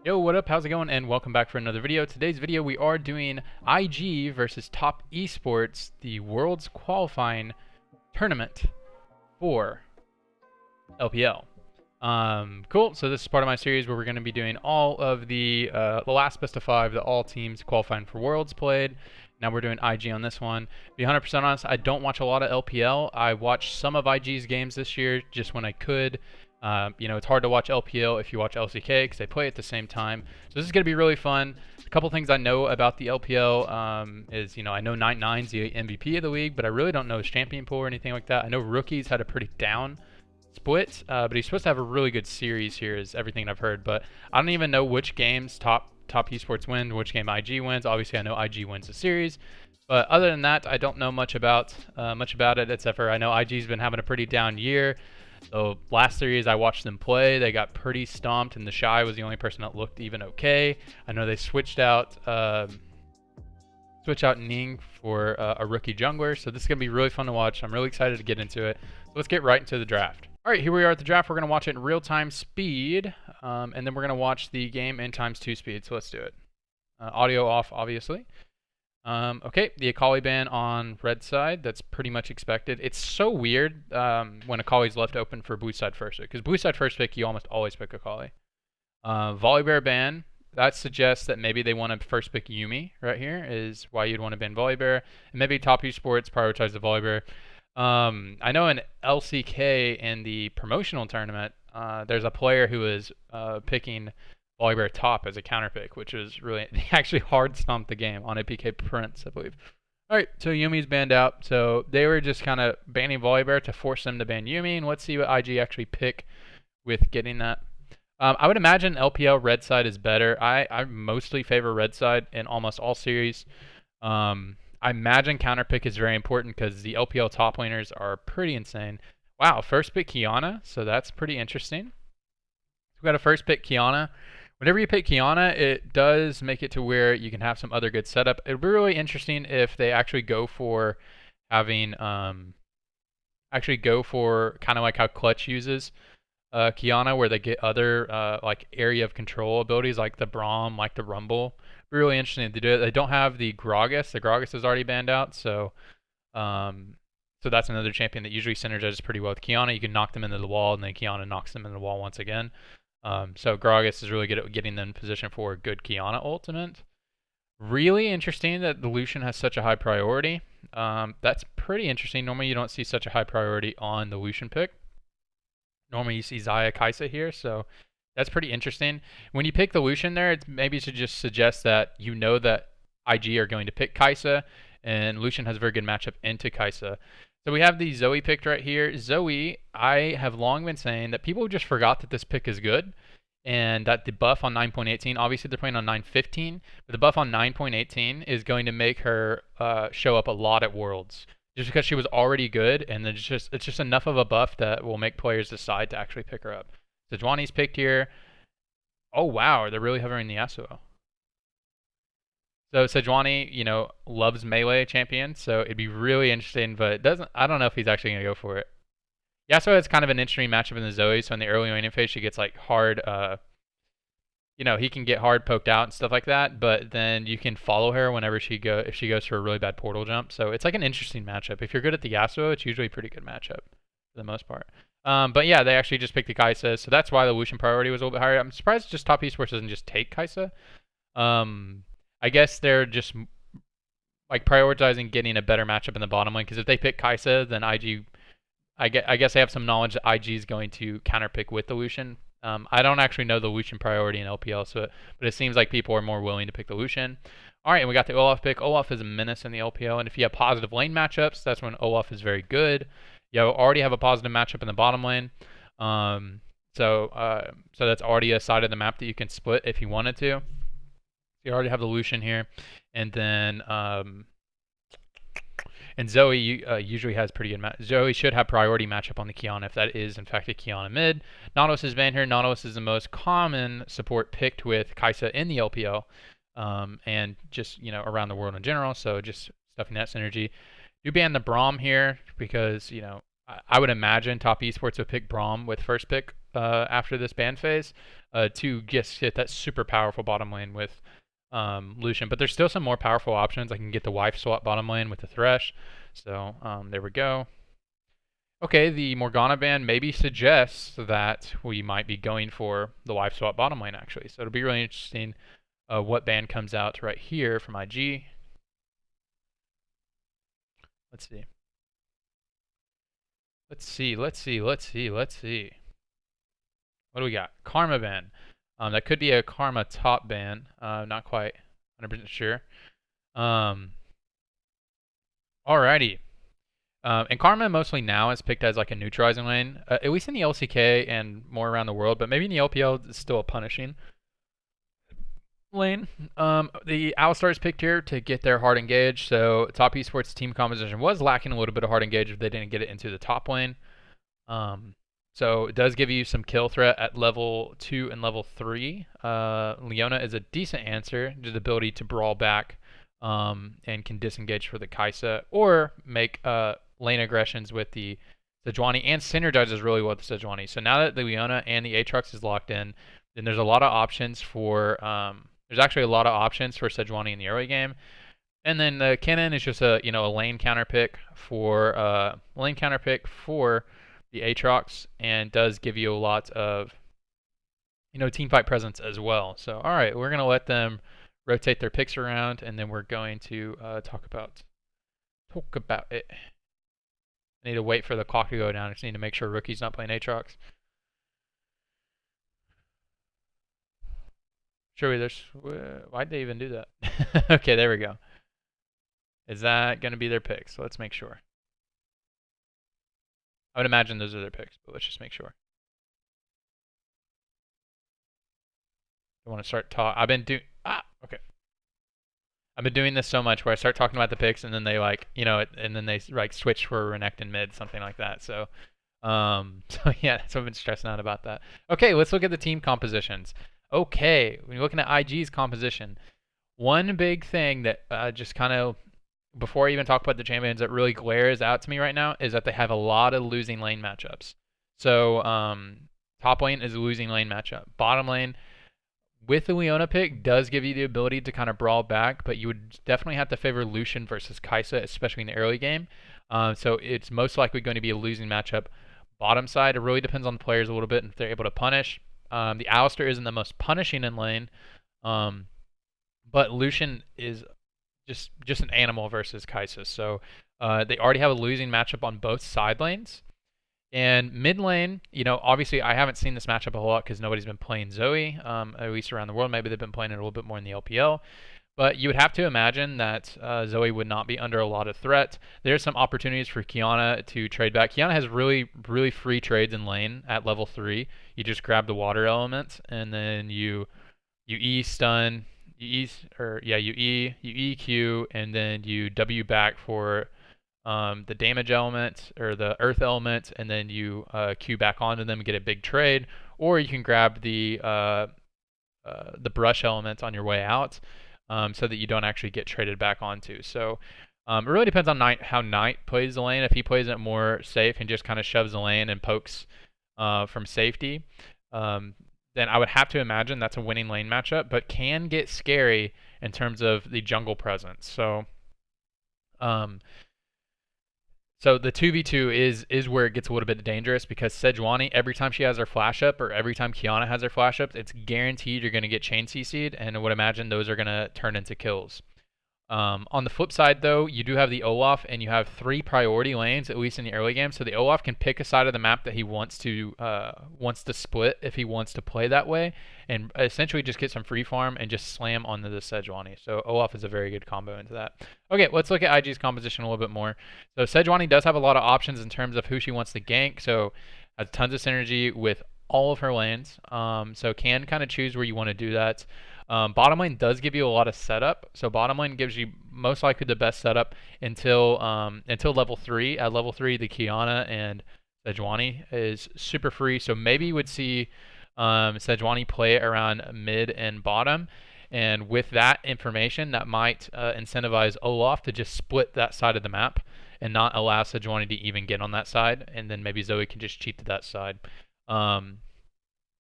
Yo, what up? How's it going? And welcome back for another video. Today's video we are doing IG versus Top Esports, the World's Qualifying Tournament for LPL. Cool. So this is part of my series where we're going to be doing all of the last best of 5 that all teams qualifying for Worlds played. Now we're doing IG on this one. To be 100% honest, I don't watch a lot of LPL. I watched some of IG's games this year just when I could. It's hard to watch LPL if you watch LCK because they play at the same time. So this is going to be really fun. A couple things I know about the LPL is, I know 99's the MVP of the league, but I really don't know his champion pool or anything like that. I know Rookies had a pretty down split, but he's supposed to have a really good series here is everything I've heard. But I don't even know which games top esports win, which game IG wins. Obviously, I know IG wins the series. But other than that, I don't know much about it, except for I know IG's been having a pretty down year. So last series I watched them play, they got pretty stomped, and the Shy was the only person that looked even okay. I know they switched out Ning for a rookie jungler, so this is gonna be really fun to watch. I'm really excited to get into it. So let's get right into the draft. All right, here we are at the draft. We're gonna watch it in real-time speed, and then we're gonna watch the game in ×2 speed. So let's do it. Audio off, obviously. Okay, the Akali ban on red side, that's pretty much expected. It's so weird when Akali's left open for blue side first pick, because blue side first pick, you almost always pick Akali. Volibear ban, that suggests that maybe they want to first pick Yuumi right here, is why you'd want to ban Volibear. And maybe Top Esports prioritize the Volibear. I know in LCK in the promotional tournament, there's a player who is picking Volibear top as a counter pick, which is really actually hard stomped the game on APK Prince, I believe. All right, so Yuumi's banned out. So they were just kind of banning Volibear to force them to ban Yuumi, and let's see what IG actually pick with getting that. I would imagine LPL red side is better. I mostly favor red side in almost all series. I imagine counter pick is very important because the LPL top laners are pretty insane. Wow, first pick Kiana, so that's pretty interesting. We've got a first pick Kiana. Whenever you pick Kiana, it does make it to where you can have some other good setup. It would be really interesting if they actually go for having, kind of like how Clutch uses Kiana, where they get other like area of control abilities like the Braum, like the Rumble. It'd be really interesting to do it. They don't have the Gragas. The Gragas is already banned out, so that's another champion that usually synergizes pretty well with Kiana. You can knock them into the wall, and then Kiana knocks them into the wall once again. So Gragas is really good at getting them in position for a good Kiana ultimate. Really interesting that the Lucian has such a high priority. That's pretty interesting. Normally you don't see such a high priority on the Lucian pick. Normally you see Xayah Kai'Sa here, so that's pretty interesting. When you pick the Lucian there, it maybe should just suggest that you know that IG are going to pick Kai'Sa, and Lucian has a very good matchup into Kai'Sa. So we have the Zoe picked right here. Zoe, I have long been saying that people just forgot that this pick is good, and that the buff on 9.18, obviously they're playing on 9.15, but the buff on 9.18 is going to make her show up a lot at Worlds, just because she was already good, and it's just enough of a buff that will make players decide to actually pick her up. So Sejuani's picked here. Oh wow, they're really hovering the Yasuo. So Sejuani, loves melee champions, so it'd be really interesting, but I don't know if he's actually going to go for it. Yasuo is kind of an interesting matchup in the Zoe, so in the early laning phase she gets like hard, he can get hard poked out and stuff like that, but then you can follow her whenever if she goes for a really bad portal jump. So it's like an interesting matchup. If you're good at the Yasuo, it's usually a pretty good matchup for the most part. But yeah, they actually just picked the Kai'Sa, so that's why the Lucian priority was a little bit higher. I'm surprised just Top Esports doesn't just take Kai'Sa. I guess they're just like prioritizing getting a better matchup in the bottom lane, because if they pick Kai'Sa, then IG, I guess they have some knowledge that IG is going to counterpick with the Lucian. I don't actually know the Lucian priority in LPL, but it seems like people are more willing to pick the Lucian. All right, and we got the Olaf pick. Olaf is a menace in the LPL, and if you have positive lane matchups, that's when Olaf is very good. You already have a positive matchup in the bottom lane. So that's already a side of the map that you can split if you wanted to. You already have the Lucian here, and then and Zoe usually has pretty good Zoe should have priority matchup on the Kiana if that is in fact a Kiana mid. Nautilus is banned here. Nautilus is the most common support picked with Kai'Sa in the LPL, and just around the world in general. So just stuffing that synergy. Do ban the Braum here because I would imagine Top Esports would pick Braum with first pick after this ban phase. to just hit that super powerful bottom lane with Lucian. But there's still some more powerful options. I can get the wife swap bottom lane with the Thresh. So there we go. Okay, the Morgana ban maybe suggests that we might be going for the wife swap bottom lane actually. So it'll be really interesting what ban comes out right here from IG. Let's see. Let's see. What do we got? Karma ban. That could be a Karma top ban. Not quite 100% sure. Alrighty. And Karma mostly now is picked as like a neutralizing lane, at least in the LCK and more around the world, but maybe in the LPL it's still a punishing lane. The Alistar is picked here to get their hard engage, so top esports team composition was lacking a little bit of hard engage if they didn't get it into the top lane. So it does give you some kill threat at level 2 and level 3. Leona is a decent answer to the ability to brawl back and can disengage for the Kai'Sa or make lane aggressions with the Sejuani and synergizes really well with the Sejuani. So now that the Leona and the Aatrox is locked in, then there's a lot of options for there's actually a lot of options for Sejuani in the early game. And then the Kennen is just a a lane counter pick for the Aatrox and does give you a lot of team fight presence as well. So all right, we're gonna let them rotate their picks around, and then we're going to talk about it. I need to wait for the clock to go down. I just need to make sure Rookie's not playing Aatrox. Sure, why'd they even do that? Okay, there we go. Is that going to be their picks? So let's make sure. I would imagine those are their picks, but let's just make sure. I want to start talking. Okay. I've been doing this so much where I start talking about the picks and then they and then they switch for Renekton mid, something like that. So, so yeah, so I've been stressing out about that. Okay, let's look at the team compositions. Okay, when you're looking at IG's composition, one big thing that just kind of, before I even talk about the champions, that really glares out to me right now is that they have a lot of losing lane matchups. So top lane is a losing lane matchup. Bottom lane, with the Leona pick, does give you the ability to kind of brawl back, but you would definitely have to favor Lucian versus Kai'Sa, especially in the early game. So it's most likely going to be a losing matchup. Bottom side, it really depends on the players a little bit and if they're able to punish. The Alistar isn't the most punishing in lane, but Lucian is just an animal versus Kai'Sa. So they already have a losing matchup on both side lanes. And mid lane, obviously I haven't seen this matchup a whole lot because nobody's been playing Zoe, at least around the world. Maybe they've been playing it a little bit more in the LPL. But you would have to imagine that Zoe would not be under a lot of threat. There's some opportunities for Qiyana to trade back. Qiyana has really, really free trades in lane at level 3. You just grab the water element, and then you E stun, you E Q, and then you W back for the damage element or the earth element, and then you Q back onto them and get a big trade. Or you can grab the brush element on your way out, so that you don't actually get traded back onto. So it really depends on how Knight plays the lane. If he plays it more safe and just kind of shoves the lane and pokes from safety, then I would have to imagine that's a winning lane matchup, but can get scary in terms of the jungle presence. So so the 2v2 is where it gets a little bit dangerous, because Sejuani, every time she has her flash up, or every time Qiyana has her flash up, it's guaranteed you're going to get chain CC'd, and I would imagine those are going to turn into kills. On the flip side, though, you do have the Olaf, and you have 3 priority lanes, at least in the early game. So the Olaf can pick a side of the map that he wants to split if he wants to play that way, and essentially just get some free farm and just slam onto the Sejuani. So Olaf is a very good combo into that. Okay, let's look at IG's composition a little bit more. So Sejuani does have a lot of options in terms of who she wants to gank. So has tons of synergy with all of her lanes. So can kind of choose where you want to do that. Bottom lane does give you a lot of setup. So bottom lane gives you most likely the best setup until level 3. At level 3, the Qiyana and Sejuani is super free. So maybe you would see Sejuani play around mid and bottom. And with that information, that might incentivize Olaf to just split that side of the map and not allow Sejuani to even get on that side. And then maybe Zoe can just cheat to that side.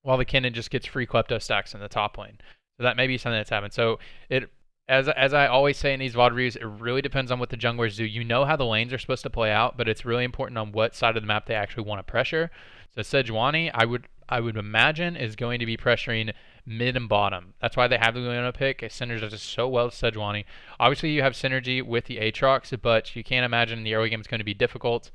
while the Kennen just gets free klepto stacks in the top lane. So that may be something that's happened. So it, as I always say in these VOD reviews, it really depends on what the junglers do. You know how the lanes are supposed to play out, but it's really important on what side of the map they actually want to pressure. So Sejuani, I would imagine, is going to be pressuring mid and bottom. That's why they have the Leona pick. It synergizes so well with Sejuani. Obviously, you have synergy with the Aatrox, but you can't imagine the early game is going to be difficult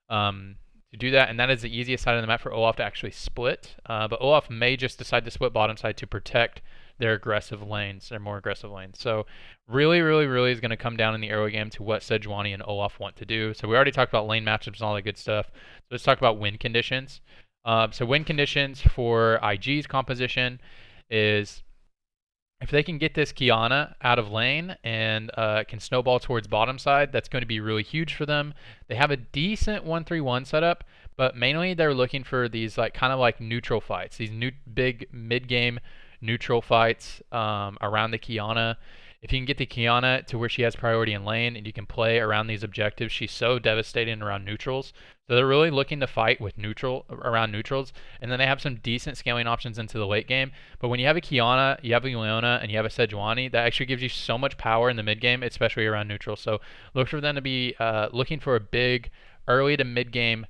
to do that, and that is the easiest side of the map for Olaf to actually split. But Olaf may just decide to split bottom side to protect their aggressive lanes, their more aggressive lanes. So really, really, really is going to come down in the early game to what Sejuani and Olaf want to do. So we already talked about lane matchups and all that good stuff. So let's talk about win conditions. So win conditions for IG's composition is if they can get this Kiana out of lane and can snowball towards bottom side, that's going to be really huge for them. They have a decent 1-3-1 setup, but mainly they're looking for these kind of like neutral fights, these big mid-game neutral fights around the Kiana. If you can get the Kiana to where she has priority in lane and you can play around these objectives, she's so devastating around neutrals. So they're really looking to fight with around neutrals, and then they have some decent scaling options into the late game. But when you have a Kiana, you have a Leona, and you have a Sejuani, that actually gives you so much power in the mid game, especially around neutrals. So look for them to be looking for a big early to mid game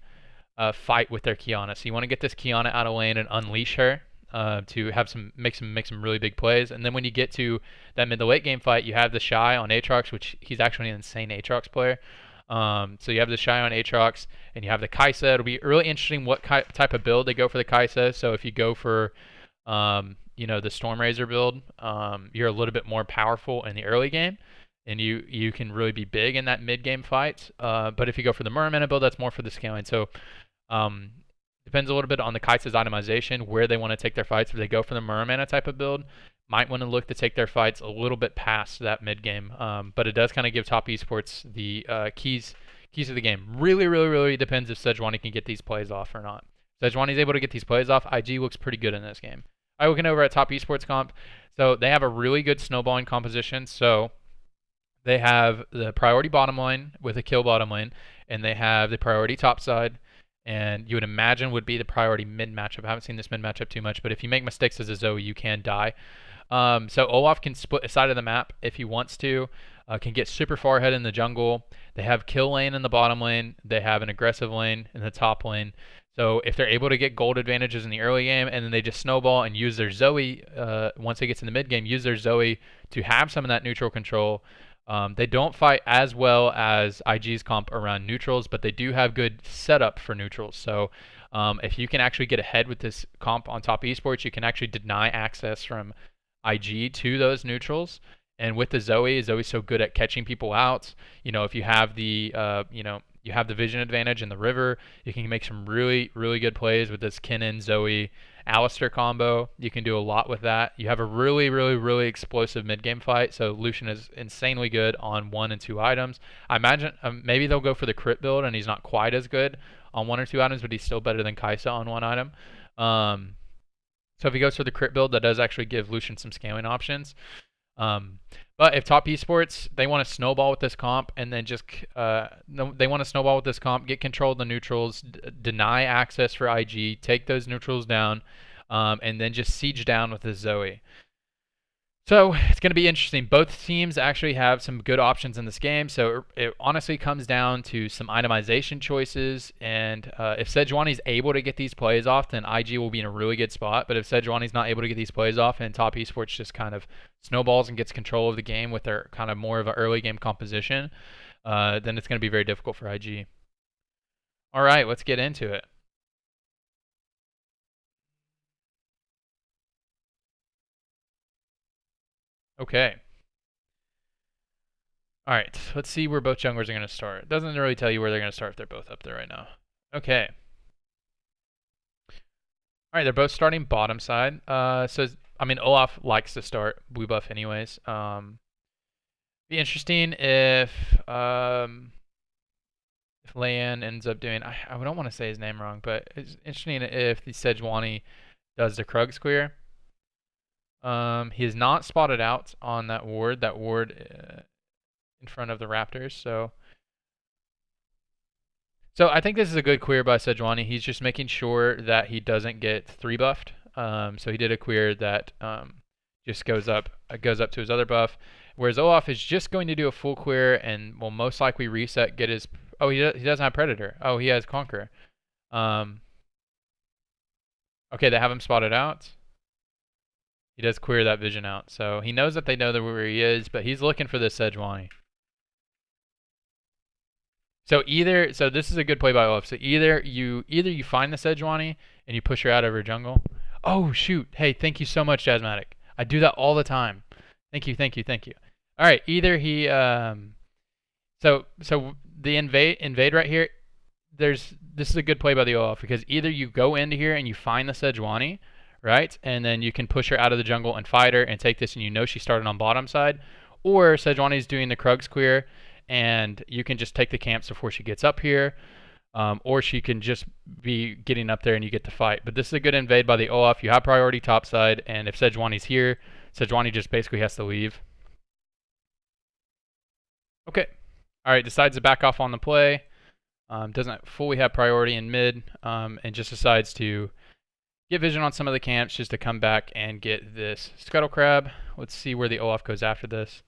fight with their Kiana. So you want to get this Kiana out of lane and unleash her. To have make some really big plays, and then when you get to that mid to late game fight, you have the Shy on Aatrox, which he's actually an insane Aatrox player. So you have the Shy on Aatrox, and you have the Kai'Sa. It'll be really interesting what type of build they go for the Kai'Sa. So if you go for the Stormrazor build, you're a little bit more powerful in the early game, and you can really be big in that mid game fight. But if you go for the Muramana build, that's more for the scaling. So depends a little bit on the Kai'Sa's itemization, where they want to take their fights. If they go for the Muramana type of build, might want to look to take their fights a little bit past that mid game. But it does kind of give top esports the keys to the game. Really, really, really depends if Sejuani can get these plays off or not. Sejuani's able to get these plays off. IG looks pretty good in this game. All right, looking over at top esports comp. So they have a really good snowballing composition. So they have the priority bottom lane with a kill bottom lane, and they have the priority top side. And you would imagine would be the priority mid matchup. I haven't seen this mid matchup too much, but if you make mistakes as a Zoe, you can die. So Olaf can split a side of the map if he wants to, can get super far ahead in the jungle. They have kill lane in the bottom lane. They have an aggressive lane in the top lane. So if they're able to get gold advantages in the early game, and then they just snowball and use their Zoe, once it gets in the mid game, use their Zoe to have some of that neutral control. They don't fight as well as IG's comp around neutrals, but they do have good setup for neutrals. So if you can actually get ahead with this comp on top esports, you can actually deny access from IG to those neutrals. And with the Zoe's so good at catching people out. If you have the you have the vision advantage in the river, you can make some really, really good plays with this Kennen, Zoe, Alistair combo. You can do a lot with that. You have a really, really, really explosive mid-game fight, so Lucian is insanely good on 1 and 2 items. I imagine maybe they'll go for the crit build, and he's not quite as good on 1 or 2 items, but he's still better than Kai'Sa on 1 item. So if he goes for the crit build, that does actually give Lucian some scaling options. But if top esports, they want to snowball with this comp, and then just they want to snowball with this comp, get control of the neutrals, deny access for IG, take those neutrals down, and then just siege down with the Zoe. So it's going to be interesting. Both teams actually have some good options in this game, so it honestly comes down to some itemization choices, and if Sejuani's able to get these plays off, then IG will be in a really good spot, but if Sejuani's not able to get these plays off and top esports just kind of snowballs and gets control of the game with their kind of more of an early game composition, then it's going to be very difficult for IG. All right, let's get into it. Okay. All right, let's see where both junglers are going to start. It doesn't really tell you where they're going to start if they're both up there right now. Okay. All right, they're both starting bottom side. So, I mean, Olaf likes to start blue buff anyways. Be interesting if Leyan ends up doing, I don't want to say his name wrong, but it's interesting if the Sejuani does the Krug square. He is not spotted out on that ward in front of the Raptors. So I think this is a good clear by Sejuani. He's just making sure that he doesn't get 3 buffed So he did a queer that just goes up to his other buff. Whereas Olaf is just going to do a full queer and will most likely reset, get his... Oh, he doesn't have Predator. Oh, he has Conqueror. Okay, they have him spotted out. He does queer that vision out. So he knows that they know where he is, but he's looking for this Sejuani. So this is a good play by Olaf. So either you find the Sejuani and you push her out over jungle. Oh shoot! Hey, thank you so much, Jasmatic. I do that all the time. Thank you. All right, either he so the invade right here. This is a good play by the Olaf because either you go into here and you find the Sejuani, right, and then you can push her out of the jungle and fight her and take this, and you know she started on bottom side, or Sejuani is doing the Krugs queer, and you can just take the camps before she gets up here, or she can just be getting up there and you get the fight. But this is a good invade by the Olaf. You have priority top side, and if Sejuani's here, Sejuani just basically has to leave. Okay. All right, decides to back off on the play. Doesn't fully have priority in mid, and just decides to get vision on some of the camps just to come back and get this Scuttle Crab. Let's see where the Olaf goes after this.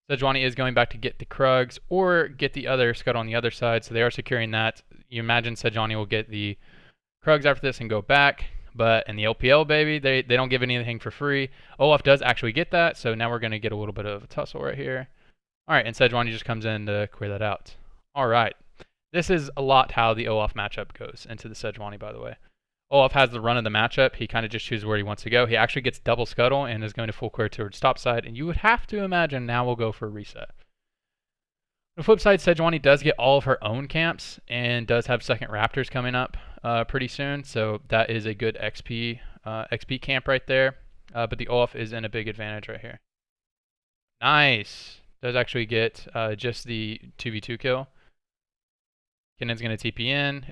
Sejuani is going back to get the Krugs or get the other Scuttle on the other side, so they are securing that. You imagine Sejuani will get the Krugs after this and go back, but in the LPL, baby, they don't give anything for free. Olaf does actually get that, so now we're going to get a little bit of a tussle right here. All right, and Sejuani just comes in to clear that out. All right. This is a lot how the Olaf matchup goes into the Sejuani, by the way. Olaf has the run of the matchup. He kind of just chooses where he wants to go. He actually gets double Scuttle and is going to full clear towards top side, and you would have to imagine now we'll go for a reset. On the flip side, Sejuani does get all of her own camps and does have second Raptors coming up pretty soon, so that is a good XP camp right there. But the Olaf is in a big advantage right here. Nice. Does actually get just the 2v2 kill. Kennen's going to TP in.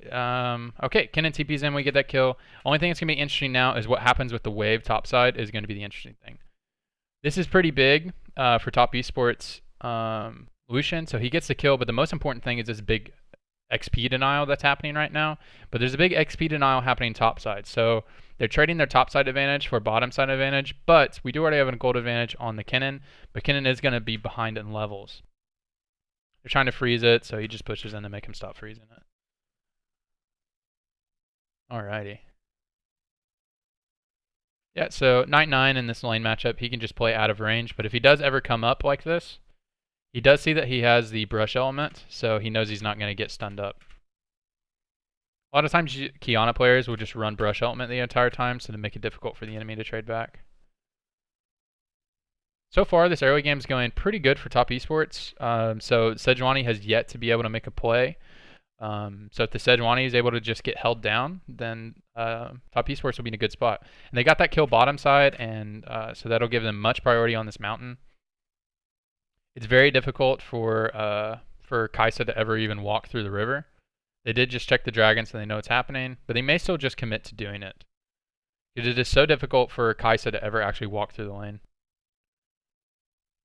Okay, Kennen TP's in. We get that kill. Only thing that's going to be interesting now is what happens with the wave topside is going to be the interesting thing. This is pretty big for top esports Lucian, so he gets the kill, but the most important thing is this big XP denial that's happening right now. But there's a big XP denial happening topside. So they're trading their topside advantage for bottom side advantage, but we do already have a gold advantage on the Kennen, but Kennen is going to be behind in levels. They're trying to freeze it, so he just pushes in to make him stop freezing it. Alrighty. Yeah, so Knight 9 in this lane matchup, he can just play out of range, but if he does ever come up like this, he does see that he has the brush element, so he knows he's not going to get stunned up. A lot of times Kiana players will just run brush element the entire time, so to make it difficult for the enemy to trade back. So far, this early game is going pretty good for top esports. So Sejuani has yet to be able to make a play. So if the Sejuani is able to just get held down, then top esports will be in a good spot. And they got that kill bottom side, and so that'll give them much priority on this mountain. It's very difficult for Kai'Sa to ever even walk through the river. They did just check the dragon, so they know what's happening, but they may still just commit to doing it. It is so difficult for Kai'Sa to ever actually walk through the lane.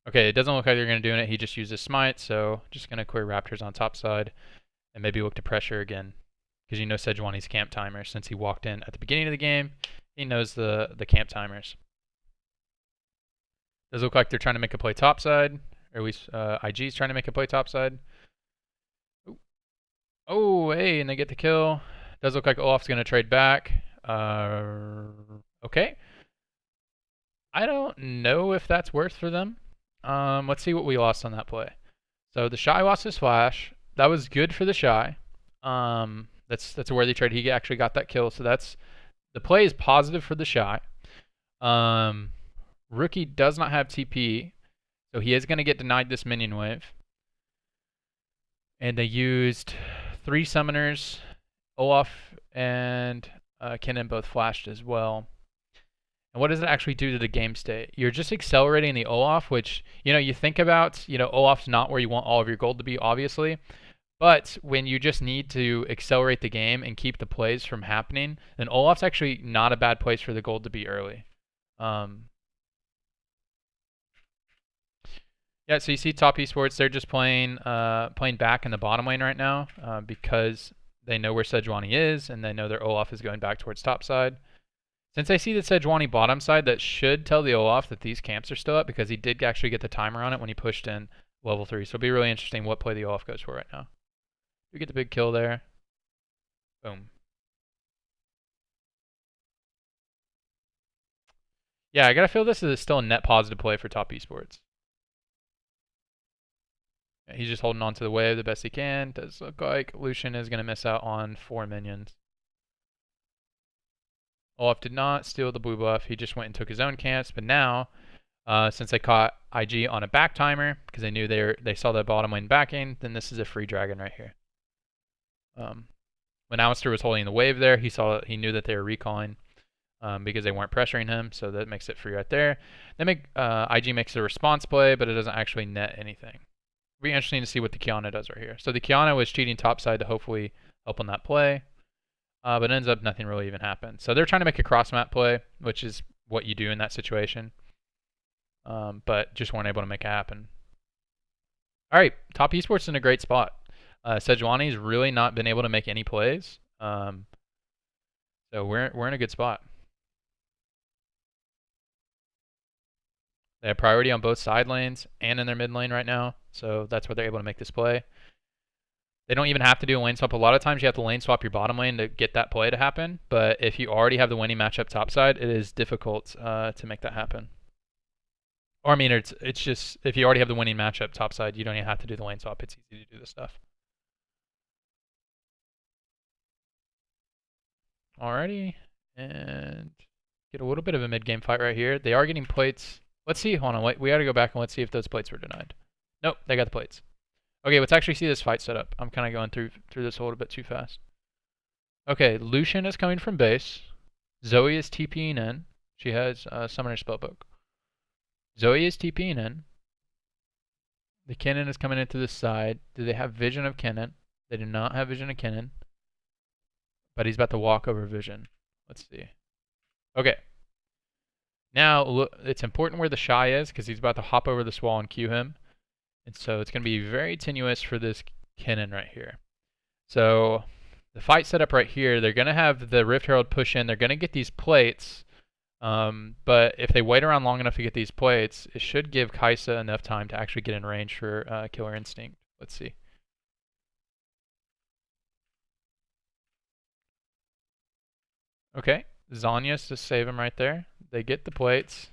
Okay, it doesn't look like they're going to do it. He just uses smite, so just going to clear Raptors on top side and maybe look to pressure again. Because you know Sejuani's camp timer, since he walked in at the beginning of the game, he knows the camp timers. Does look like they're trying to make a play top side, or at least IG's trying to make a play top side. Oh, hey, and they get the kill. Does look like Olaf's going to trade back. Okay. I don't know if that's worth for them. Let's see what we lost on that play. So the Shy lost his flash. That was good for the Shy. That's a worthy trade. He actually got that kill, so the play is positive for the Shy. Rookie does not have TP, so he is going to get denied this minion wave. And they used 3 summoners. Olaf and Kennen both flashed as well. And what does it actually do to the game state? You're just accelerating the Olaf, which, you think about, Olaf's not where you want all of your gold to be, obviously. But when you just need to accelerate the game and keep the plays from happening, then Olaf's actually not a bad place for the gold to be early. Yeah, so you see top esports, they're just playing back in the bottom lane right now because they know where Sejuani is and they know their Olaf is going back towards top side. Since I see the Sejuani bottom side, that should tell the Olaf that these camps are still up because he did actually get the timer on it when he pushed in level 3. So it'll be really interesting what play the Olaf goes for right now. We get the big kill there. Boom. Yeah, I gotta feel this is still a net positive play for top esports. Yeah, he's just holding on to the wave the best he can. Does look like Lucian is gonna miss out on 4 minions. Olaf did not steal the blue buff. He just went and took his own camps. But now, since they caught IG on a back timer because they knew they saw the bottom lane backing, then this is a free dragon right here. When Alistair was holding the wave there, he knew that they were recalling because they weren't pressuring him, so that makes it free right there. Then IG makes a response play, but it doesn't actually net anything. It'll be interesting to see what the Kiana does right here. So the Kiana was cheating topside to hopefully help on that play. But it ends up nothing really even happened. So they're trying to make a cross-map play, which is what you do in that situation. But just weren't able to make it happen. All right, top esports in a great spot. Sejuani's really not been able to make any plays. So we're in a good spot. They have priority on both side lanes and in their mid lane right now. So that's where they're able to make this play. They don't even have to do a lane swap. A lot of times you have to lane swap your bottom lane to get that play to happen. But if you already have the winning matchup topside, it is difficult to make that happen. Or I mean, it's just if you already have the winning matchup topside, you don't even have to do the lane swap. It's easy to do this stuff. Alrighty, and get a little bit of a mid-game fight right here. They are getting plates. Let's see. Hold on. Wait, we got to go back and let's see if those plates were denied. Nope, they got the plates. Okay, let's actually see this fight setup. I'm kind of going through this a little bit too fast. Okay, Lucian is coming from base. Zoe is TPing in. She has Summoner Spellbook. Zoe is TPing in. The Kennen is coming into the side. Do they have vision of Kennen? They do not have vision of Kennen. But he's about to walk over vision. Let's see. Okay. Now, look, it's important where the Shy is because he's about to hop over this wall and Q him. And so it's going to be very tenuous for this Kennen right here. So the fight setup right here, they're going to have the Rift Herald push in. They're going to get these plates. But if they wait around long enough to get these plates, it should give Kaisa enough time to actually get in range for Killer Instinct. Let's see. Okay, Zhonya's to save him right there. They get the plates.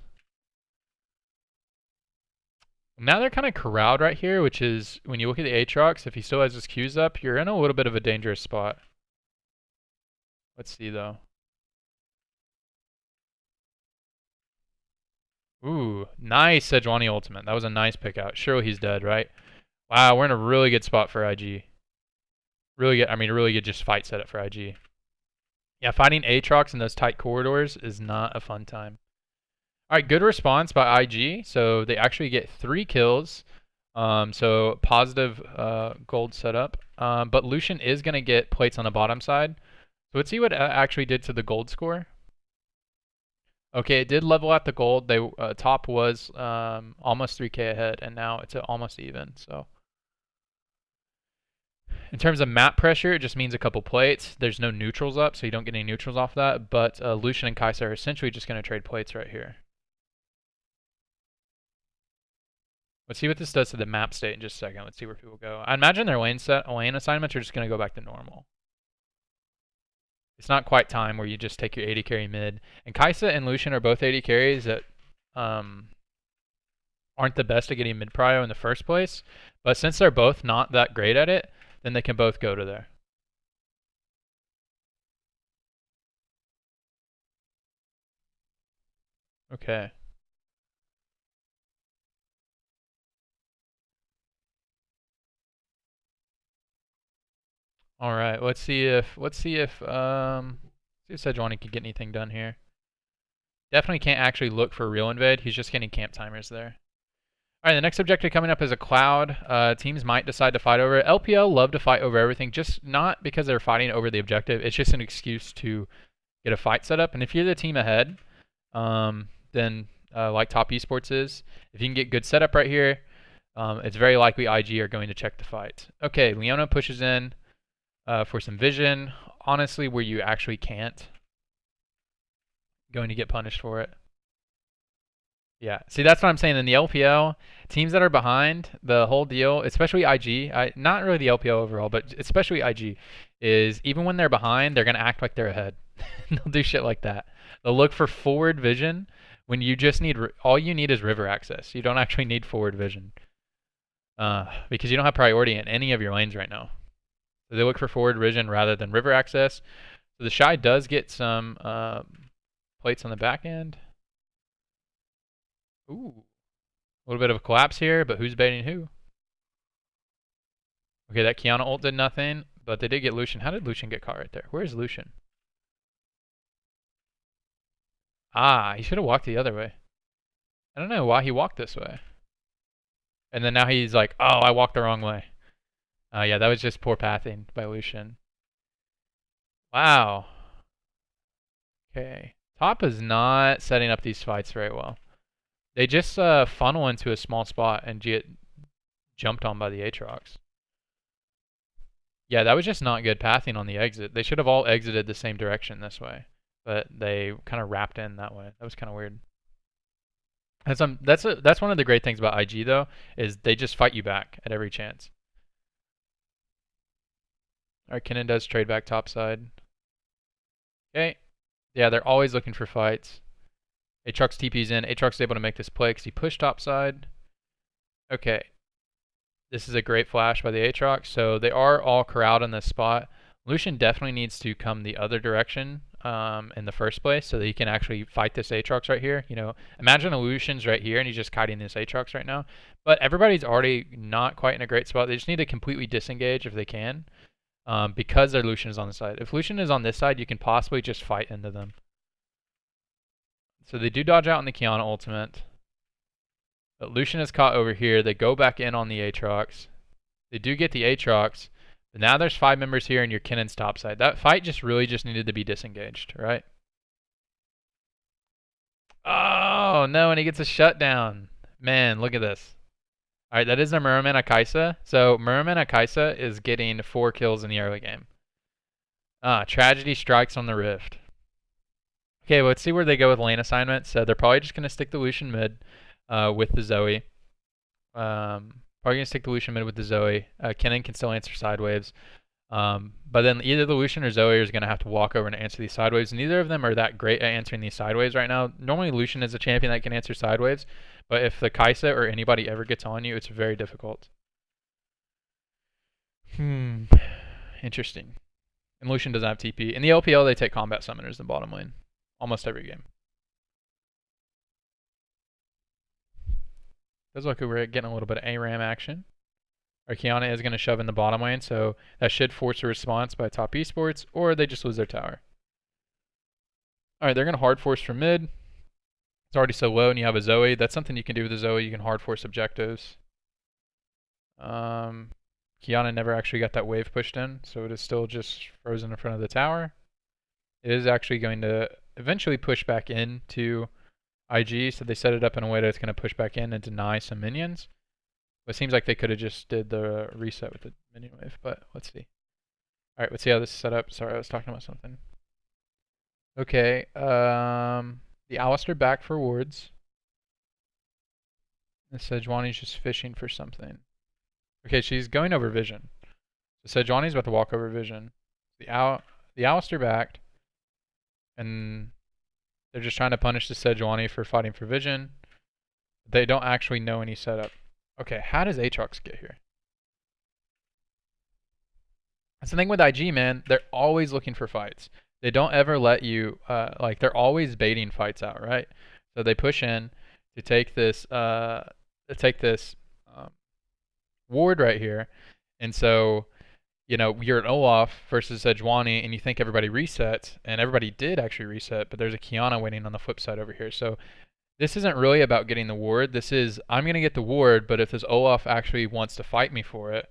Now they're kind of corralled right here, which is, when you look at the Aatrox, if he still has his Qs up, you're in a little bit of a dangerous spot. Let's see, though. Ooh, nice Sejuani ultimate. That was a nice pick out. Surely he's dead, right? Wow, we're in a really good spot for IG. Really good, I mean, really good just fight setup for IG. Yeah, fighting Aatrox in those tight corridors is not a fun time. All right, good response by IG. So they actually get 3 kills. So positive gold setup. But Lucian is going to get plates on the bottom side. So let's see what actually did to the gold score. Okay, it did level out the gold. They top was almost 3K ahead, and now it's almost even. So in terms of map pressure, it just means a couple plates. There's no neutrals up, so you don't get any neutrals off that. But Lucian and Kaisa are essentially just going to trade plates right here. Let's see what this does to the map state in just a second. Let's see where people go. I imagine their lane assignments are just going to go back to normal. It's not quite time where you just take your 80 carry mid. And Kaisa and Lucian are both 80 carries that aren't the best at getting mid prio in the first place. But since they're both not that great at it, then they can both go to there. Okay. All right. Let's see if Sejuani can get anything done here. Definitely can't actually look for a real invade. He's just getting camp timers there. All right, the next objective coming up is a cloud. Teams might decide to fight over it. LPL love to fight over everything, just not because they're fighting over the objective. It's just an excuse to get a fight set up. And if you're the team ahead, then like top esports is, if you can get good setup right here, it's very likely IG are going to check the fight. Okay, Leona pushes in for some vision. Honestly, where you actually can't going to get punished for it. Yeah. See, that's what I'm saying. In the LPL, teams that are behind, the whole deal, especially IG, not really the LPL overall, but especially IG, is even when they're behind, they're going to act like they're ahead. They'll do shit like that. They'll look for forward vision when you just need, all you need is river access. You don't actually need forward vision. Because you don't have priority in any of your lanes right now. So they look for forward vision rather than river access. So the Shy does get some plates on the back end. Ooh. A little bit of a collapse here, but who's baiting who? Okay, that Kiana ult did nothing, but they did get Lucian. How did Lucian get caught right there? Where's Lucian? Ah, he should have walked the other way. I don't know why he walked this way. And then now he's like, oh, I walked the wrong way. Yeah, that was just poor pathing by Lucian. Wow. Okay. Top is not setting up these fights very well. They just funnel into a small spot and get jumped on by the Aatrox. Yeah, that was just not good pathing on the exit. They should have all exited the same direction this way, but they kind of wrapped in that way. That was kind of weird. That's one of the great things about IG though, is they just fight you back at every chance. Alright, Kinnan does trade back topside. Okay. Yeah, they're always looking for fights. Aatrox TP's in. Aatrox is able to make this play because he pushed topside. Okay. This is a great flash by the Aatrox. So they are all corralled in this spot. Lucian definitely needs to come the other direction in the first place so that he can actually fight this Aatrox right here. You know, imagine a Lucian's right here and he's just kiting this Aatrox right now. But everybody's already not quite in a great spot. They just need to completely disengage if they can because their Lucian is on the side. If Lucian is on this side, you can possibly just fight into them. So they do dodge out on the Kiana ultimate. But Lucian is caught over here. They go back in on the Aatrox. They do get the Aatrox. But now there's 5 members here and your Kinnan's topside. That fight just really just needed to be disengaged, right? Oh, no, and he gets a shutdown. Man, look at this. All right, that is a Merman Akaisa. So Merman Akaisa is getting 4 kills in the early game. Tragedy strikes on the Rift. Okay, well, let's see where they go with lane assignments. So they're probably just going to stick the Lucian mid with the Zoe. Probably going to stick the Lucian mid with the Zoe. Kinnan can still answer side waves. But then either the Lucian or Zoe is going to have to walk over and answer these side waves. Neither of them are that great at answering these side waves right now. Normally Lucian is a champion that can answer side waves. But if the Kaisa or anybody ever gets on you, it's very difficult. Interesting. And Lucian doesn't have TP. In the LPL, they take combat summoners in bottom lane. Almost every game. Does look like we're getting a little bit of ARAM action. Our Kiana is going to shove in the bottom lane, so that should force a response by top esports, or they just lose their tower. Alright, they're going to hard force from mid. It's already so low, and you have a Zoe. That's something you can do with a Zoe. You can hard force objectives. Kiana never actually got that wave pushed in, so it is still just frozen in front of the tower. It is actually going to eventually push back into IG, so they set it up in a way that it's going to push back in and deny some minions. But it seems like they could have just did the reset with the minion wave, but let's see. Alright, let's see how this is set up. Sorry, I was talking about something. Okay, the Alistair back for wards. And Sejuani's just fishing for something. Okay, she's going over vision. So Sejuani's about to walk over vision. The Alistair backed. And they're just trying to punish the Sejuani for fighting for vision. They don't actually know any setup. Okay, how does Aatrox get here? That's the thing with IG, man. They're always looking for fights. They don't ever let you, like, they're always baiting fights out, right? So they push in to take this, ward right here. And so, you know, you're an Olaf versus Sejuani, and you think everybody resets, and everybody did actually reset, but there's a Kiana waiting on the flip side over here. So this isn't really about getting the ward. This is, I'm going to get the ward, but if this Olaf actually wants to fight me for it,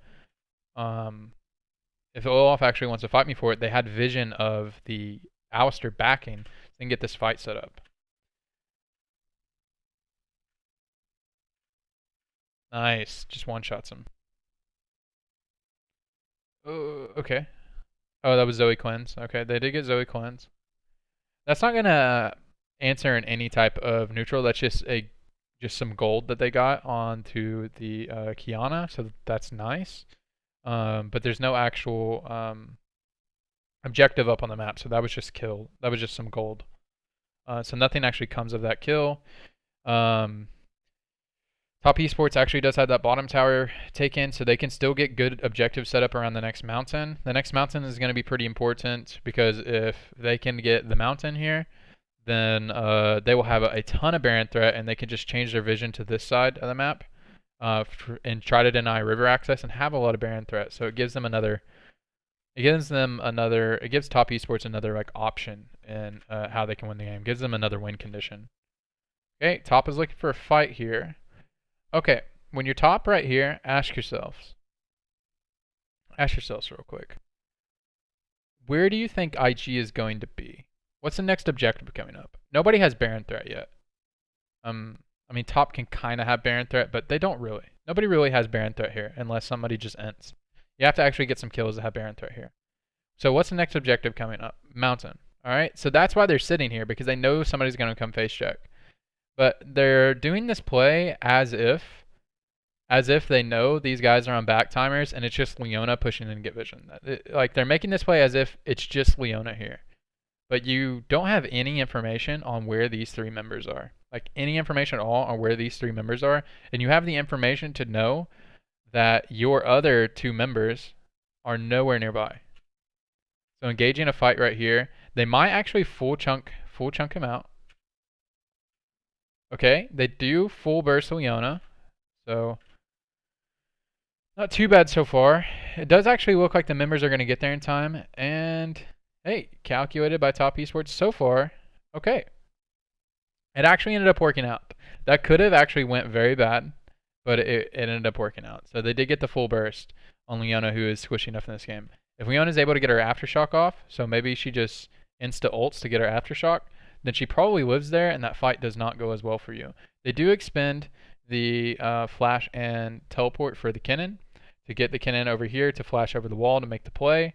they had vision of the Alistair backing, then get this fight set up. Nice, just one-shots him. Oh, okay. Oh, that was Zoe cleanse. Okay, they did get Zoe cleanse. That's not gonna answer in any type of neutral. That's just some gold that they got onto the Kiana, so that's nice. But there's no actual objective up on the map, so that was just kill. That was just some gold. So nothing actually comes of that kill. Top Esports actually does have that bottom tower taken, so they can still get good objectives set up around the next mountain. The next mountain is going to be pretty important because if they can get the mountain here, then they will have a ton of Baron threat, and they can just change their vision to this side of the map and try to deny river access and have a lot of Baron threat. So it gives them another. It gives Top Esports another like option in how they can win the game. It gives them another win condition. Okay, Top is looking for a fight here. Okay, when you're top right here, ask yourselves real quick. Where do you think IG is going to be? What's the next objective coming up? Nobody has Baron threat yet. I mean, Top can kind of have Baron threat, but they don't really. Nobody really has Baron threat here unless somebody just ents. You have to actually get some kills to have Baron threat here. So what's the next objective coming up? Mountain. All right, so that's why they're sitting here, because they know somebody's going to come face check. But they're doing this play as if they know these guys are on back timers and it's just Leona pushing in to get vision. Like they're making this play as if it's just Leona here. But you don't have any information on where these three members are. Like any information at all on where these three members are. And you have the information to know that your other two members are nowhere nearby. So engaging a fight right here. They might actually full chunk him out. Okay, they do full burst Leona, so not too bad so far. It does actually look like the members are going to get there in time, and hey, calculated by Top Esports so far. Okay, it actually ended up working out. That could have actually went very bad, but it ended up working out. So they did get the full burst on Leona, who is squishy enough in this game. If Leona is able to get her aftershock off, so maybe she just insta ults to get her aftershock, then she probably lives there, and that fight does not go as well for you. They do expend the flash and teleport for the Kennen to get the Kennen over here to flash over the wall to make the play.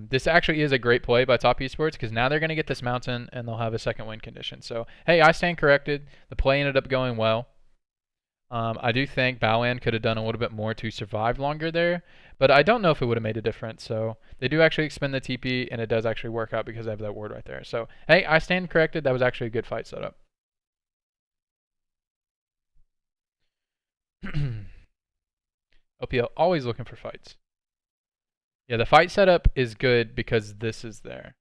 This actually is a great play by Top Esports because now they're going to get this mountain and they'll have a second win condition. So, hey, I stand corrected. The play ended up going well. I do think Baolan could have done a little bit more to survive longer there, but I don't know if it would have made a difference. So they do actually expend the TP, and it does actually work out because I have that ward right there. So, hey, I stand corrected. That was actually a good fight setup. LPL always looking for fights. Yeah, the fight setup is good because this is there.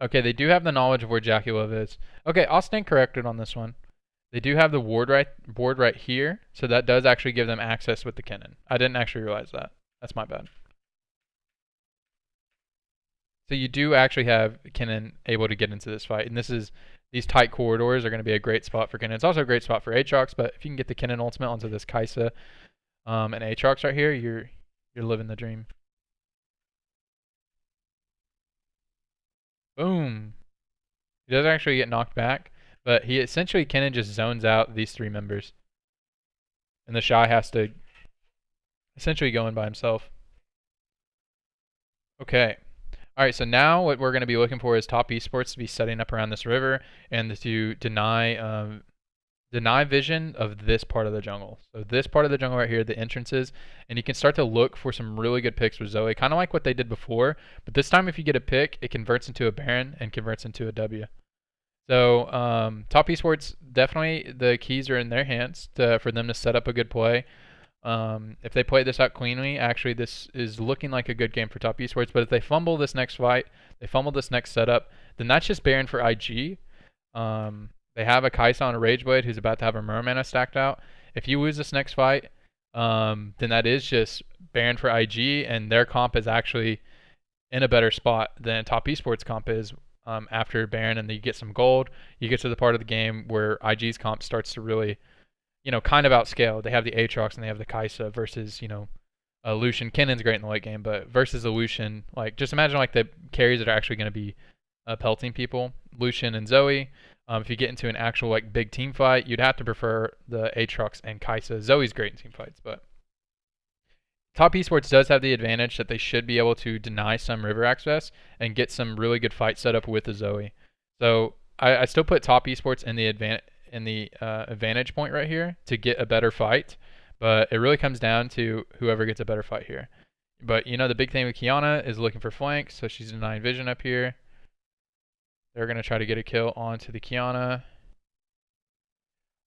Okay, they do have the knowledge of where Jackie Love is. Okay, I'll stand corrected on this one. They do have the board right here, so that does actually give them access with the Kennen. I didn't actually realize that. That's my bad. So you do actually have Kennen able to get into this fight, and these tight corridors are going to be a great spot for Kennen. It's also a great spot for Aatrox, but if you can get the Kennen ultimate onto this Kai'Sa and Aatrox right here, you're living the dream. Boom. He does actually get knocked back. But he essentially, Kennen just zones out these three members. And the Shy has to essentially go in by himself. Okay. Alright, so now what we're going to be looking for is Top Esports to be setting up around this river and to deny vision of this part of the jungle. So this part of the jungle right here, the entrances, and you can start to look for some really good picks with Zoe, kind of like what they did before. But this time if you get a pick, it converts into a Baron and converts into a W. So Top Esports, definitely the keys are in their hands for them to set up a good play. If they play this out cleanly, actually this is looking like a good game for Top Esports. But if they fumble this next fight, they fumble this next setup, then that's just Baron for IG. They have a Kai'Sa on a Rageblade who's about to have a Mermana stacked out. If you lose this next fight, then that is just Baron for IG, and their comp is actually in a better spot than Top Esports comp is. After Baron, and then you get some gold, you get to the part of the game where IG's comp starts to really, kind of outscale. They have the Aatrox and they have the Kai'Sa versus, Lucian. Kennen's great in the late game, but versus a Lucian, like, just imagine like the carries that are actually going to be pelting people, Lucian and Zoe. If you get into an actual like big team fight, you'd have to prefer the Aatrox and Kai'Sa. Zoe's great in team fights, but Top Esports does have the advantage that they should be able to deny some river access and get some really good fight set up with the Zoe. So I still put top esports in the advantage point right here to get a better fight, but it really comes down to whoever gets a better fight here. But you know, the big thing with Kiana is looking for flanks, so she's denying vision up here. They're gonna try to get a kill onto the Kiana.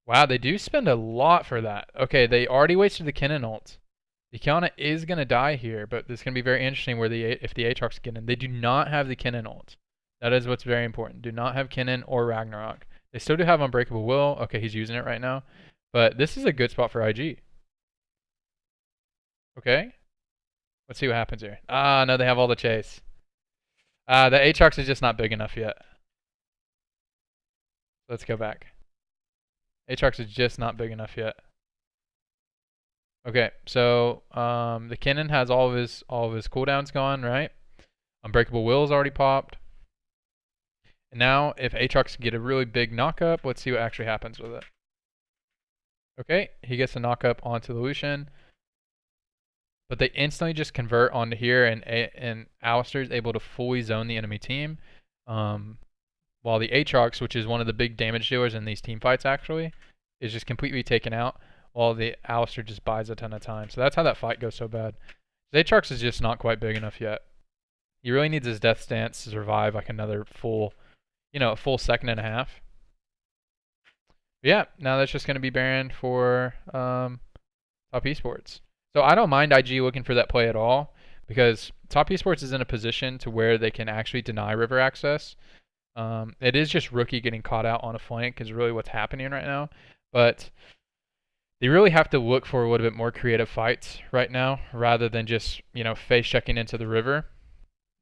Wow, they do spend a lot for that. Okay, they already wasted the Kennen ult. The Kiana is gonna die here, but this is gonna be very interesting where if the Aatrox get in. They do not have the Kennen ult. That is what's very important. Do not have Kennen or Ragnarok. They still do have Unbreakable Will. Okay, he's using it right now. But this is a good spot for IG. Okay. Let's see what happens here. Ah, no, they have all the chase. The Aatrox is just not big enough yet. Let's go back. Aatrox is just not big enough yet. Okay, so the Kennen has all of his cooldowns gone, right? Unbreakable Will is already popped. And now, if Aatrox can get a really big knockup, let's see what actually happens with it. Okay, he gets a knockup onto the Lucian. But they instantly just convert onto here, and Alistair is able to fully zone the enemy team. While the Aatrox, which is one of the big damage dealers in these team fights actually, is just completely taken out, while the Alistair just buys a ton of time. So that's how that fight goes so bad. The Aatrox is just not quite big enough yet. He really needs his death stance to survive like another full, a full second and a half. But yeah, now that's just going to be Baron for Top Esports. So I don't mind IG looking for that play at all, because Top Esports is in a position to where they can actually deny river access. It is just Rookie getting caught out on a flank is really what's happening right now. But they really have to look for a little bit more creative fights right now, rather than just, face checking into the river,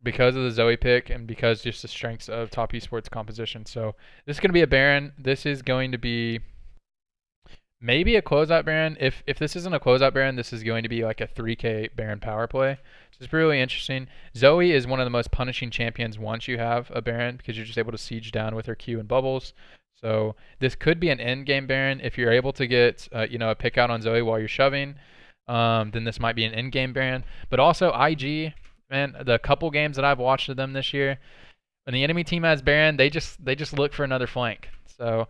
because of the Zoe pick and because just the strengths of Top Esports composition. So this is going to be a Baron. This is going to be maybe a closeout Baron. If this isn't a closeout Baron, this is going to be like a 3k Baron power play. So it's really interesting. Zoe is one of the most punishing champions once you have a Baron, because you're just able to siege down with her Q and bubbles. So this could be an end game Baron. If you're able to get a pick out on Zoe while you're shoving, then this might be an end game Baron. But also IG, man, the couple games that I've watched of them this year, when the enemy team has Baron, they just look for another flank. So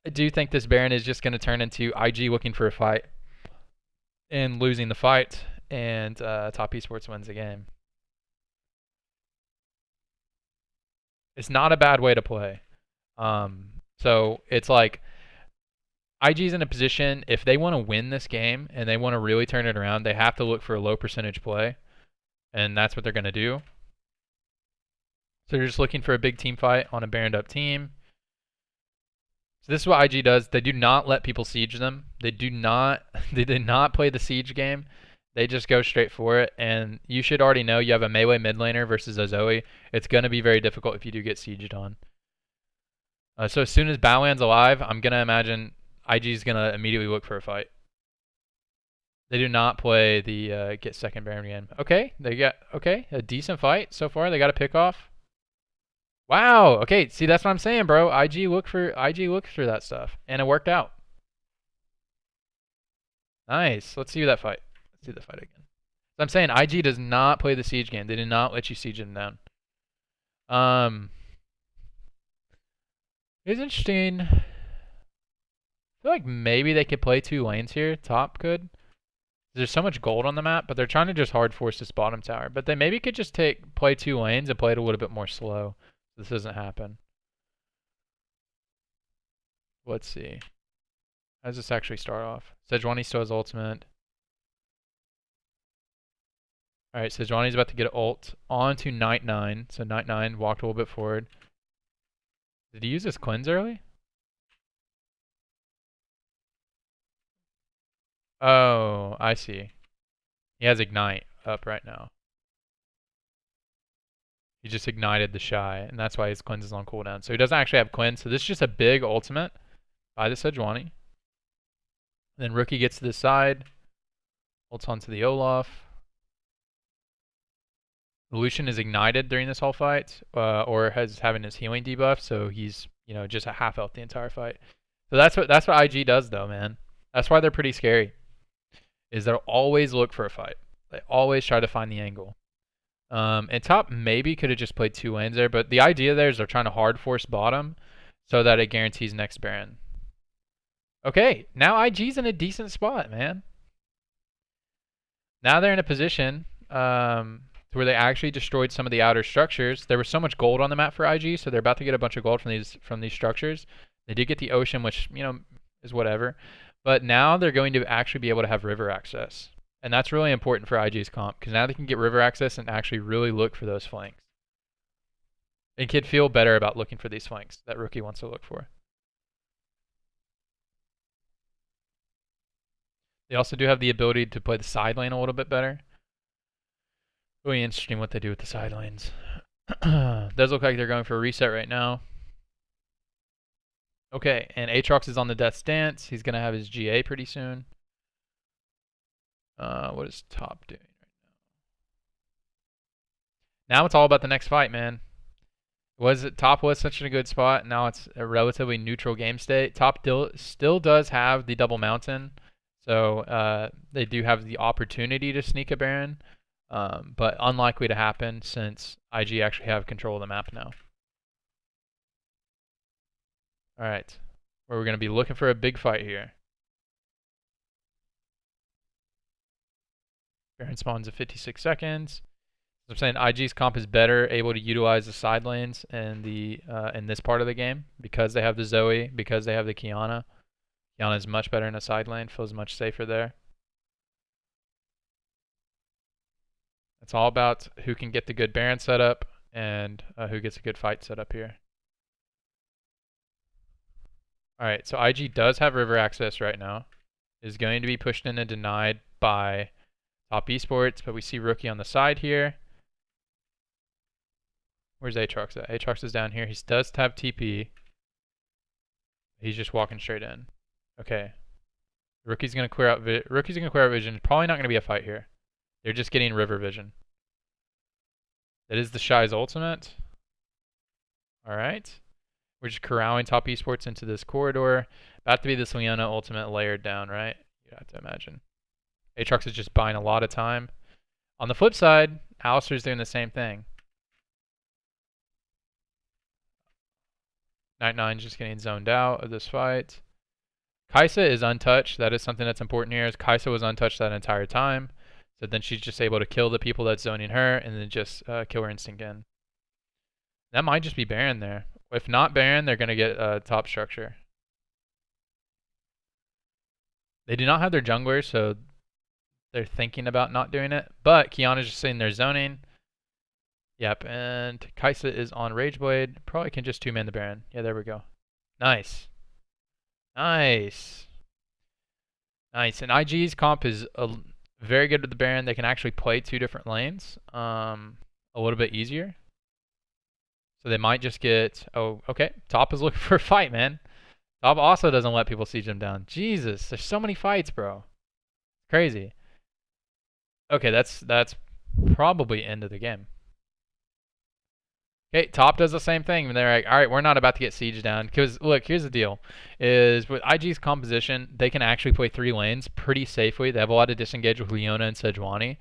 I do think this Baron is just going to turn into IG looking for a fight and losing the fight, and Top Esports wins the game. It's not a bad way to play. So it's like IG's in a position, if they want to win this game and they want to really turn it around, they have to look for a low percentage play, and that's what they're going to do. So they're just looking for a big team fight on a Baroned up team. So this is what IG does. They do not let people siege them. They did not play the siege game. They just go straight for it. And you should already know you have a melee mid laner versus a Zoe. It's going to be very difficult if you do get sieged on. So as soon as Baolan's alive, I'm going to imagine IG is going to immediately look for a fight. They do not play the get second Baron game. Okay, they got a decent fight so far. They got a pick off. Wow. Okay. See, that's what I'm saying, bro. IG look for that stuff, and it worked out. Nice. Let's see that fight. Let's see the fight again. So I'm saying IG does not play the siege game. They did not let you siege them down. It's interesting. I feel like maybe they could play 2 lanes here. Top could. There's so much gold on the map, but they're trying to just hard force this bottom tower. But they maybe could just play 2 lanes and play it a little bit more slow. This doesn't happen. Let's see. How does this actually start off? Sejuani still has ultimate. Alright, Sejuani's about to get an ult onto Night9. So Night9 walked a little bit forward. Did he use his cleanse early? Oh, I see. He has Ignite up right now. He just ignited the Shy, and that's why his cleanse is on cooldown. So he doesn't actually have cleanse. So this is just a big ultimate by the Sejuani. Then Rookie gets to this side. Ults onto the Olaf. Lucian is ignited during this whole fight, or having his healing debuff, so he's just a half health the entire fight. So that's what IG does though, man. That's why they're pretty scary. Is they'll always look for a fight. They always try to find the angle. And top maybe could have just played 2 lanes there, but the idea there is they're trying to hard force bottom. so that it guarantees next Baron. Okay, now IG's in a decent spot, man. Now they're in a position where they actually destroyed some of the outer structures. There was so much gold on the map for IG, so they're about to get a bunch of gold from these structures. They did get the ocean, which, you know, is whatever. But now they're going to actually be able to have river access. And that's really important for IG's comp, because now they can get river access and actually really look for those flanks. And can feel better about looking for these flanks that Rookie wants to look for. They also do have the ability to play the side lane a little bit better. Really interesting what they do with the side lanes. Does look like they're going for a reset right now. Okay, and Aatrox is on the Death's Dance. He's going to have his GA pretty soon. What is top doing right now? Now it's all about the next fight, man. Top was such a good spot. Now it's a relatively neutral game state. Top still does have the double mountain. So they do have the opportunity to sneak a Baron. But unlikely to happen since IG actually have control of the map now. Alright, we're going to be looking for a big fight here. Baron spawns at 56 seconds. As I'm saying, IG's comp is better able to utilize the side lanes in this part of the game because they have the Zoe, because they have the Kiana. Kiana is much better in a side lane, feels much safer there. It's all about who can get the good Baron setup and who gets a good fight setup here. Alright, so IG does have river access right now. Is going to be pushed in and denied by top esports, but we see Rookie on the side here. Where's Aatrox at? Aatrox is down here. He does have TP. He's just walking straight in. Okay. Rookie's gonna clear out vision. Probably not gonna be a fight here. They're just getting river vision. That is the Shy's ultimate. Alright. We're just corralling top esports into this corridor. About to be this Leona ultimate layered down, right? You have to imagine. Aatrox is just buying a lot of time. On the flip side, Alistar's doing the same thing. Night9's just getting zoned out of this fight. Kai'Sa is untouched. That is something that's important here. Is Kai'Sa was untouched that entire time. So then she's just able to kill the people that's zoning her and then just kill her instinct in. That might just be Baron there. If not Baron, they're going to get top structure. They do not have their jungler, so they're thinking about not doing it. But Kiana's just sitting there zoning. Yep, and Kai'Sa is on Rageblade. Probably can just two-man the Baron. Yeah, there we go. Nice. Nice. Nice. And IG's comp is very good with the Baron. They can actually play two different lanes a little bit easier. So they might just get... Oh, okay. Top is looking for a fight, man. Top also doesn't let people siege him down. Jesus, there's so many fights, bro. Crazy. Okay, that's probably end of the game. Okay, top does the same thing. And they're like, all right, we're not about to get siege down. Because, look, here's the deal. Is with IG's composition, they can actually play three lanes pretty safely. They have a lot of disengage with Leona and Sejuani.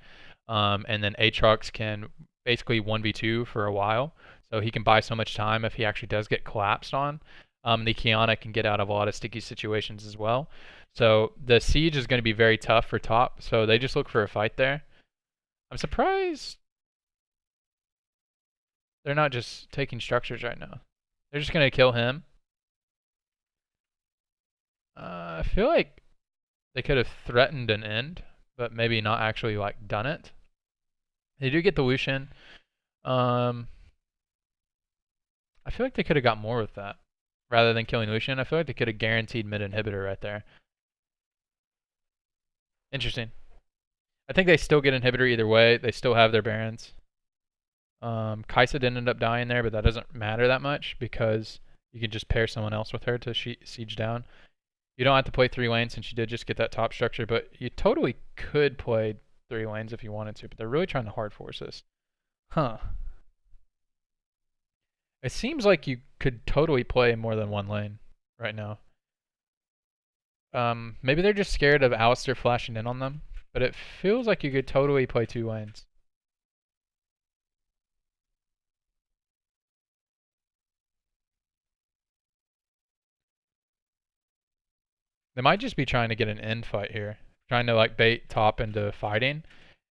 And then Aatrox can basically 1v2 for a while. So he can buy so much time if he actually does get collapsed on. The Kiana can get out of a lot of sticky situations as well. So the siege is going to be very tough for top. So they just look for a fight there. I'm surprised they're not just taking structures right now. They're just going to kill him. I feel like they could have threatened an end, but maybe not actually like done it. They do get the Lucian. I feel like they could have got more with that. Rather than killing Lucian, I feel like they could have guaranteed mid inhibitor right there. Interesting. I think they still get inhibitor either way. They still have their Barons. Kai'Sa didn't end up dying there, but that doesn't matter that much because you can just pair someone else with her to siege down. You don't have to play three lanes since you did just get that top structure, but you totally could play three lanes if you wanted to, but they're really trying to hard force this. Huh. It seems like you could totally play more than one lane right now. Maybe they're just scared of Alistar flashing in on them, but it feels like you could totally play two lanes. They might just be trying to get an end fight here, trying to like bait top into fighting,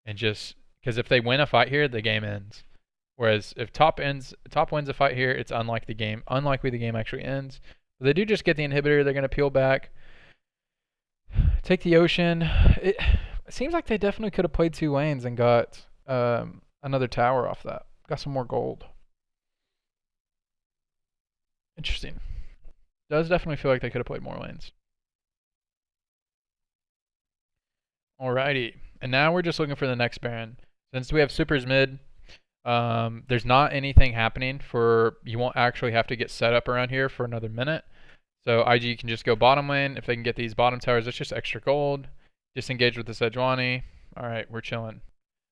and just because if they win a fight here, the game ends. Whereas if top wins a fight here, it's unlikely the game actually ends. But they do just get the inhibitor. They're gonna peel back, take the ocean. It seems like they definitely could have played 2 lanes and got another tower off that. Got some more gold. Interesting. Does definitely feel like they could have played more lanes. Alrighty, and now we're just looking for the next Baron. Since we have supers mid, there's not anything happening for, you won't actually have to get set up around here for another minute. So IG can just go bottom lane. If they can get these bottom towers, it's just extra gold. Disengage with the Sejuani. Alright, we're chilling.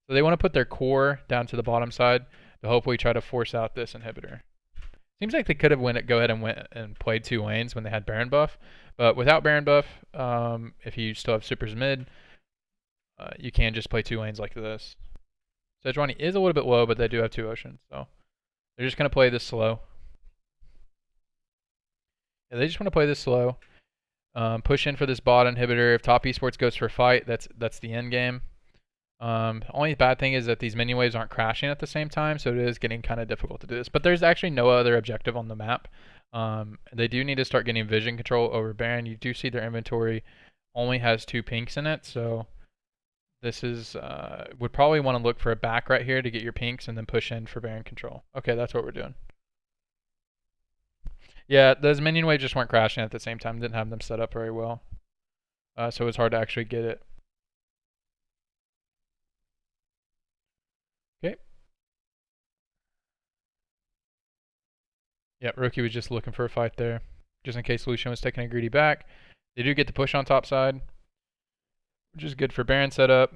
So they want to put their core down to the bottom side to hopefully try to force out this inhibitor. Seems like they could have go ahead and went and played 2 lanes when they had Baron buff. But without Baron buff, if you still have supers mid, you can just play 2 lanes like this. Sejuani is a little bit low, but they do have 2 oceans, so they're just going to play this slow. Yeah, they just want to play this slow. Push in for this bot inhibitor. If top esports goes for a fight, that's the end game. Only bad thing is that these minion waves aren't crashing at the same time, so it is getting kind of difficult to do this. But there's actually no other objective on the map. They do need to start getting vision control over Baron. You do see their inventory only has 2 pinks in it, so this is, would probably want to look for a back right here to get your pinks and then push in for Baron control. Okay, that's what we're doing. Yeah, those minion waves just weren't crashing at the same time. Didn't have them set up very well. So it was hard to actually get it. Okay. Yeah, Rookie was just looking for a fight there, just in case Lucian was taking a greedy back. They do get the push on top side, which is good for Baron setup.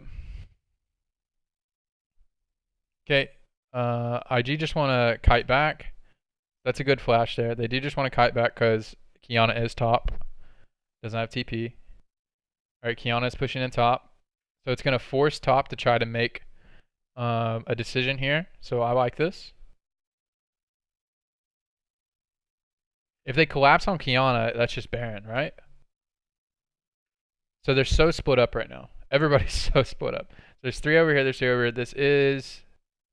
Okay, IG just want to kite back. That's a good flash there. They do just want to kite back because Kiana is top. Doesn't have TP. Alright, Kiana is pushing in top. So it's going to force top to try to make a decision here. So I like this. If they collapse on Kiana, that's just Baron, right? So they're so split up right now. Everybody's so split up. There's 3 over here, there's 3 over here. This is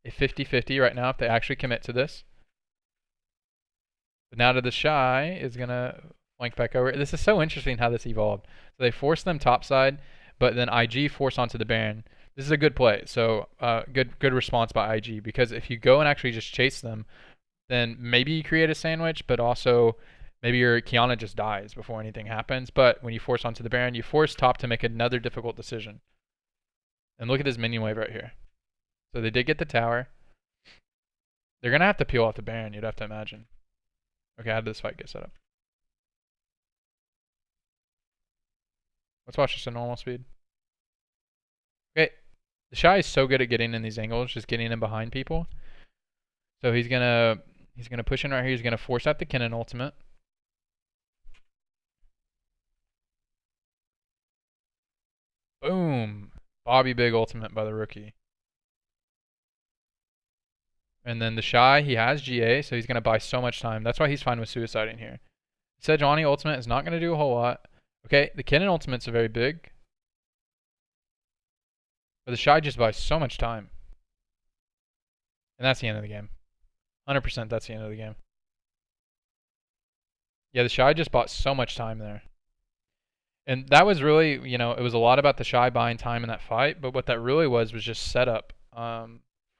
a 50-50 right now if they actually commit to this. But now to the Shy is going to flank back over. This is so interesting how this evolved. So they force them topside, but then IG force onto the Baron. This is a good play. So good response by IG, because if you go and actually just chase them, then maybe you create a sandwich, but also maybe your Kiana just dies before anything happens. But when you force onto the Baron, you force top to make another difficult decision. And look at this minion wave right here. So they did get the tower. They're going to have to peel off the Baron, you'd have to imagine. Okay, how did this fight get set up? Let's watch this at normal speed. Okay, the Shy is so good at getting in these angles, just getting in behind people. So he's gonna push in right here. He's gonna force out the Kennen ultimate. Boom! Bobby Big ultimate by the Rookie. And then the Shy, he has GA, so he's gonna buy so much time. That's why he's fine with suiciding here. Sejuani ultimate is not gonna do a whole lot. Okay, the Kennen ultimate's very big. But the Shy just buys so much time. And that's the end of the game. 100% that's the end of the game. Yeah, the Shy just bought so much time there. And that was really, you know, it was a lot about the Shy buying time in that fight, but what that really was just setup.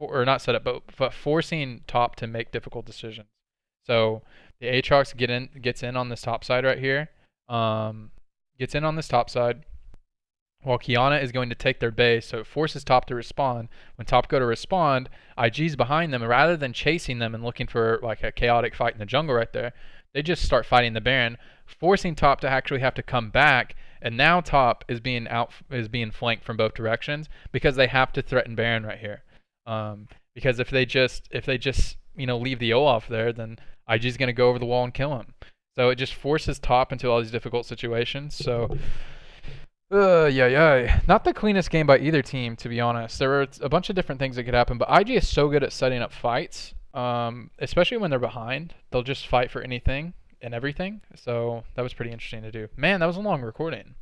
Or not setup, but forcing top to make difficult decisions. So the Aatrox gets in on this top side right here. Gets in on this top side. While Kiana is going to take their base, so it forces top to respond. When top go to respond, IG's behind them, and rather than chasing them and looking for like a chaotic fight in the jungle right there, they just start fighting the Baron, forcing top to actually have to come back. And now top is being flanked from both directions because they have to threaten Baron right here. Because if they just leave the Olaf there, then IG's gonna go over the wall and kill him. So it just forces top into all these difficult situations. So. Not the cleanest game by either team, to be honest. There were a bunch of different things that could happen, but IG is so good at setting up fights, especially when they're behind. They'll just fight for anything. and everything. So that was pretty interesting to do. Man, that was a long recording.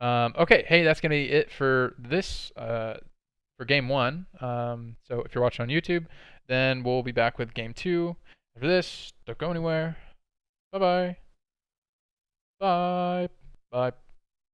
Okay, hey, that's gonna be it for this for game 1. So if you're watching on YouTube, then we'll be back with game 2. After this, don't go anywhere. Bye-bye. Bye. Bye.